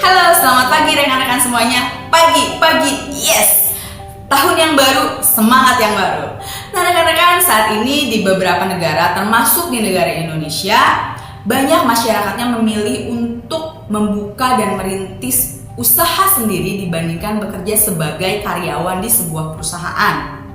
Halo, selamat pagi rekan-rekan semuanya. Pagi, yes. Tahun yang baru, semangat yang baru. Nah rekan-rekan, saat ini di beberapa negara, termasuk di negara Indonesia, banyak masyarakatnya memilih untuk membuka dan merintis usaha sendiri dibandingkan bekerja sebagai karyawan di sebuah perusahaan.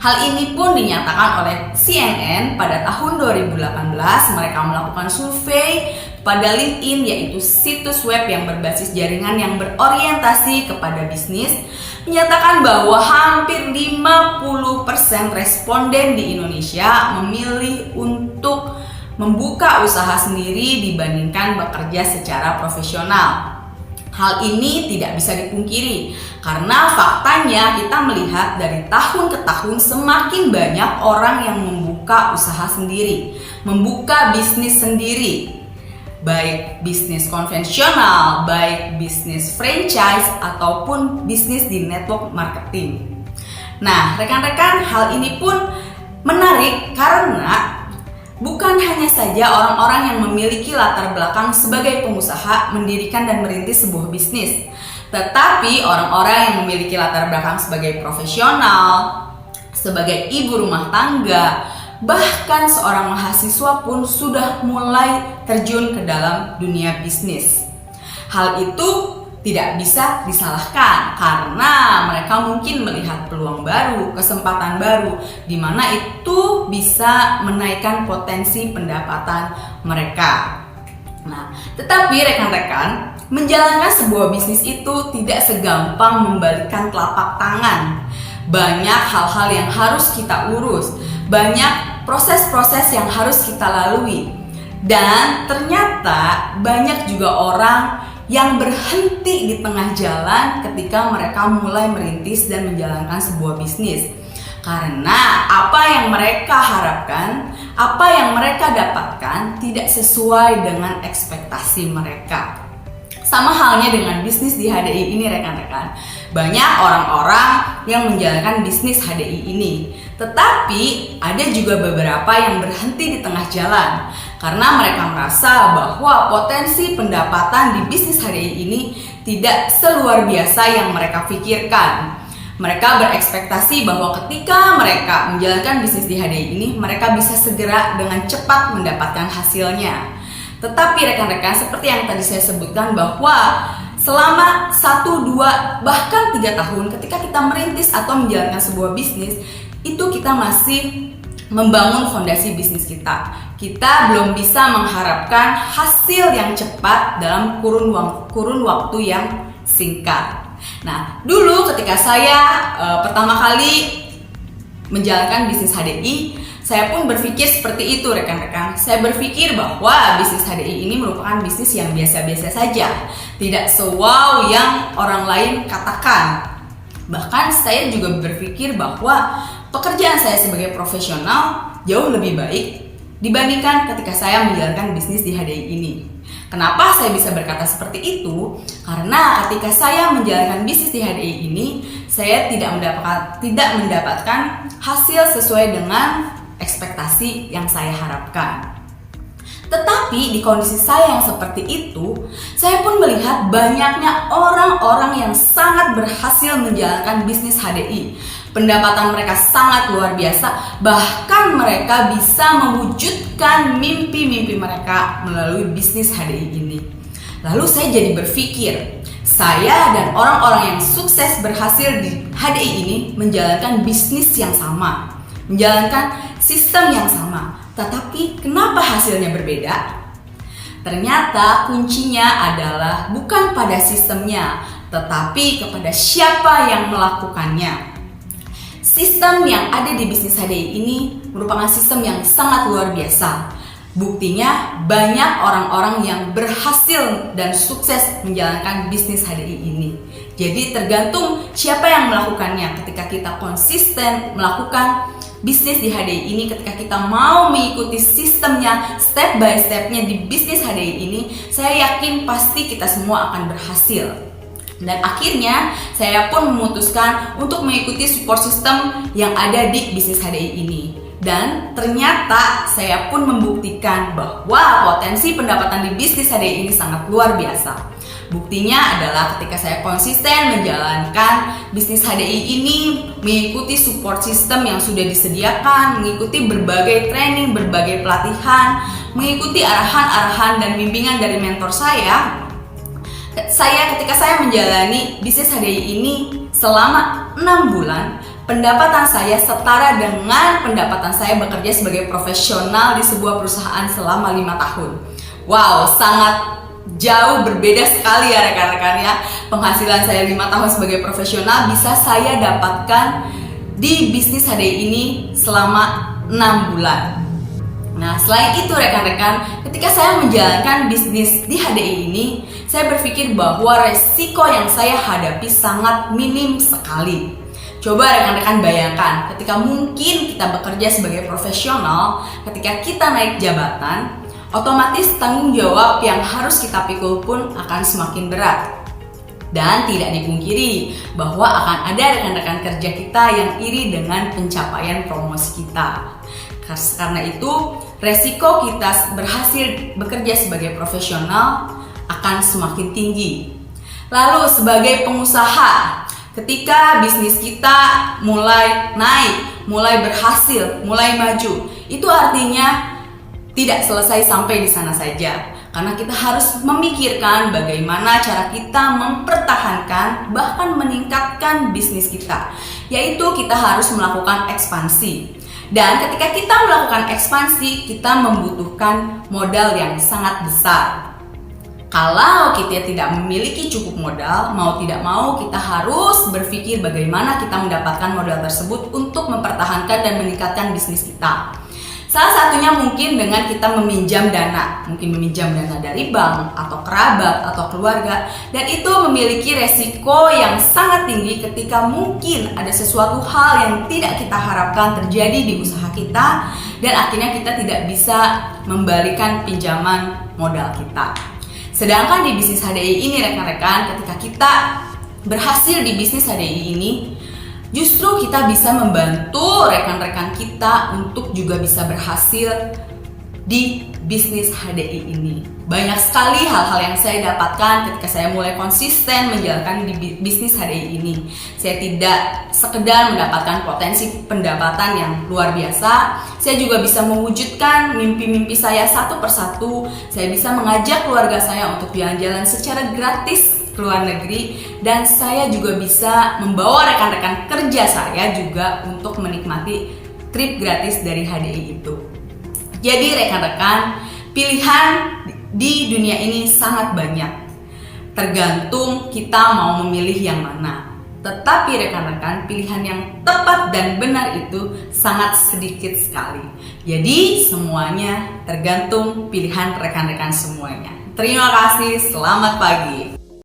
Hal ini pun dinyatakan oleh CNN pada tahun 2018. Mereka melakukan survei pada LinkedIn, yaitu situs web yang berbasis jaringan yang berorientasi kepada bisnis, menyatakan bahwa hampir 50% responden di Indonesia memilih untuk membuka usaha sendiri dibandingkan bekerja secara profesional. Hal ini tidak bisa dipungkiri karena faktanya kita melihat dari tahun ke tahun semakin banyak orang yang membuka usaha sendiri, membuka bisnis sendiri, baik bisnis konvensional, baik bisnis franchise ataupun bisnis di network marketing. Nah, rekan-rekan, hal ini pun menarik karena bukan hanya saja orang-orang yang memiliki latar belakang sebagai pengusaha mendirikan dan merintis sebuah bisnis, tetapi orang-orang yang memiliki latar belakang sebagai profesional, sebagai ibu rumah tangga, bahkan seorang mahasiswa pun sudah mulai terjun ke dalam dunia bisnis. Hal itu tidak bisa disalahkan karena mereka mungkin melihat peluang baru, kesempatan baru, di mana itu bisa menaikkan potensi pendapatan mereka. Nah, tetapi rekan-rekan, menjalankan sebuah bisnis itu tidak segampang membalikkan telapak tangan. Banyak hal-hal yang harus kita urus, banyak proses-proses yang harus kita lalui, dan ternyata banyak juga orang yang berhenti di tengah jalan ketika mereka mulai merintis dan menjalankan sebuah bisnis. Karena apa yang mereka harapkan, apa yang mereka dapatkan tidak sesuai dengan ekspektasi mereka. Sama halnya dengan bisnis di HDI ini rekan-rekan. Banyak orang-orang yang menjalankan bisnis HDI ini, tetapi ada juga beberapa yang berhenti di tengah jalan karena mereka merasa bahwa potensi pendapatan di bisnis HDI ini tidak seluar biasa yang mereka pikirkan. Mereka berekspektasi bahwa ketika mereka menjalankan bisnis di HDI ini, mereka bisa segera dengan cepat mendapatkan hasilnya. Tetapi rekan-rekan, seperti yang tadi saya sebutkan bahwa selama 1, 2, bahkan 3 tahun ketika kita merintis atau menjalankan sebuah bisnis, itu kita masih membangun fondasi bisnis kita. Kita belum bisa mengharapkan hasil yang cepat dalam kurun waktu yang singkat. Nah, dulu ketika saya pertama kali menjalankan bisnis HDI, saya pun berpikir seperti itu rekan-rekan. Saya berpikir bahwa bisnis HDI ini merupakan bisnis yang biasa-biasa saja, tidak sewow yang orang lain katakan. Bahkan saya juga berpikir bahwa pekerjaan saya sebagai profesional jauh lebih baik dibandingkan ketika saya menjalankan bisnis di HDI ini. Kenapa saya bisa berkata seperti itu? Karena ketika saya menjalankan bisnis di HDI ini, saya tidak mendapatkan hasil sesuai dengan ekspektasi yang saya harapkan. Tetapi di kondisi saya yang seperti itu, saya pun melihat banyaknya orang-orang yang sangat berhasil menjalankan bisnis HDI. Pendapatan mereka sangat luar biasa, bahkan mereka bisa mewujudkan mimpi-mimpi mereka melalui bisnis HDI ini. Lalu saya jadi berpikir, saya dan orang-orang yang sukses berhasil di HDI ini menjalankan bisnis yang sama, menjalankan sistem yang sama. Tetapi kenapa hasilnya berbeda? Ternyata kuncinya adalah bukan pada sistemnya, tetapi kepada siapa yang melakukannya. Sistem yang ada di bisnis HDI ini merupakan sistem yang sangat luar biasa. Buktinya banyak orang-orang yang berhasil dan sukses menjalankan bisnis HDI ini. Jadi tergantung siapa yang melakukannya. Ketika kita konsisten melakukan bisnis di HDI ini, ketika kita mau mengikuti sistemnya step by stepnya di bisnis HDI ini, saya yakin pasti kita semua akan berhasil. Dan akhirnya saya pun memutuskan untuk mengikuti support system yang ada di bisnis HDI ini. Dan ternyata saya pun membuktikan bahwa potensi pendapatan di bisnis HDI ini sangat luar biasa. Buktinya adalah ketika saya konsisten menjalankan bisnis HDI ini, mengikuti support system yang sudah disediakan, mengikuti berbagai training, berbagai pelatihan, mengikuti arahan-arahan dan bimbingan dari mentor saya ketika saya menjalani bisnis HDI ini selama 6 bulan, pendapatan saya setara dengan pendapatan saya bekerja sebagai profesional di sebuah perusahaan selama 5 tahun. Wow, sangat jauh berbeda sekali ya rekan-rekan ya. Penghasilan saya 5 tahun sebagai profesional bisa saya dapatkan di bisnis HDI ini selama 6 bulan. Nah, selain itu rekan-rekan, ketika saya menjalankan bisnis di HDI ini, saya berpikir bahwa resiko yang saya hadapi sangat minim sekali. Coba rekan-rekan bayangkan, ketika mungkin kita bekerja sebagai profesional, ketika kita naik jabatan, otomatis tanggung jawab yang harus kita pikul pun akan semakin berat. Dan tidak dipungkiri bahwa akan ada rekan-rekan kerja kita yang iri dengan pencapaian promosi kita. Karena itu, resiko kita berhasil bekerja sebagai profesional akan semakin tinggi. Lalu sebagai pengusaha, ketika bisnis kita mulai naik, mulai berhasil, mulai maju, itu artinya tidak selesai sampai di sana saja, karena kita harus memikirkan bagaimana cara kita mempertahankan bahkan meningkatkan bisnis kita, yaitu kita harus melakukan ekspansi. Dan ketika kita melakukan ekspansi, kita membutuhkan modal yang sangat besar. Kalau kita tidak memiliki cukup modal, mau tidak mau kita harus berpikir bagaimana kita mendapatkan modal tersebut untuk mempertahankan dan meningkatkan bisnis kita. Salah satunya mungkin dengan kita meminjam dana, mungkin meminjam dana dari bank atau kerabat atau keluarga, dan itu memiliki resiko yang sangat tinggi ketika mungkin ada sesuatu hal yang tidak kita harapkan terjadi di usaha kita dan akhirnya kita tidak bisa membalikan pinjaman modal kita. Sedangkan di bisnis HDI ini rekan-rekan, ketika kita berhasil di bisnis HDI ini, justru kita bisa membantu rekan-rekan kita untuk juga bisa berhasil di bisnis HDI ini. Banyak sekali hal-hal yang saya dapatkan ketika saya mulai konsisten menjalankan di bisnis HDI ini. Saya tidak sekedar mendapatkan potensi pendapatan yang luar biasa, saya juga bisa mewujudkan mimpi-mimpi saya satu persatu. Saya bisa mengajak keluarga saya untuk jalan-jalan secara gratis ke luar negeri, dan saya juga bisa membawa rekan-rekan kerja saya juga untuk menikmati trip gratis dari HDI itu. Jadi rekan-rekan, pilihan di dunia ini sangat banyak, tergantung kita mau memilih yang mana. Tetapi rekan-rekan, pilihan yang tepat dan benar itu sangat sedikit sekali. Jadi semuanya tergantung pilihan rekan-rekan semuanya. Terima kasih, selamat pagi.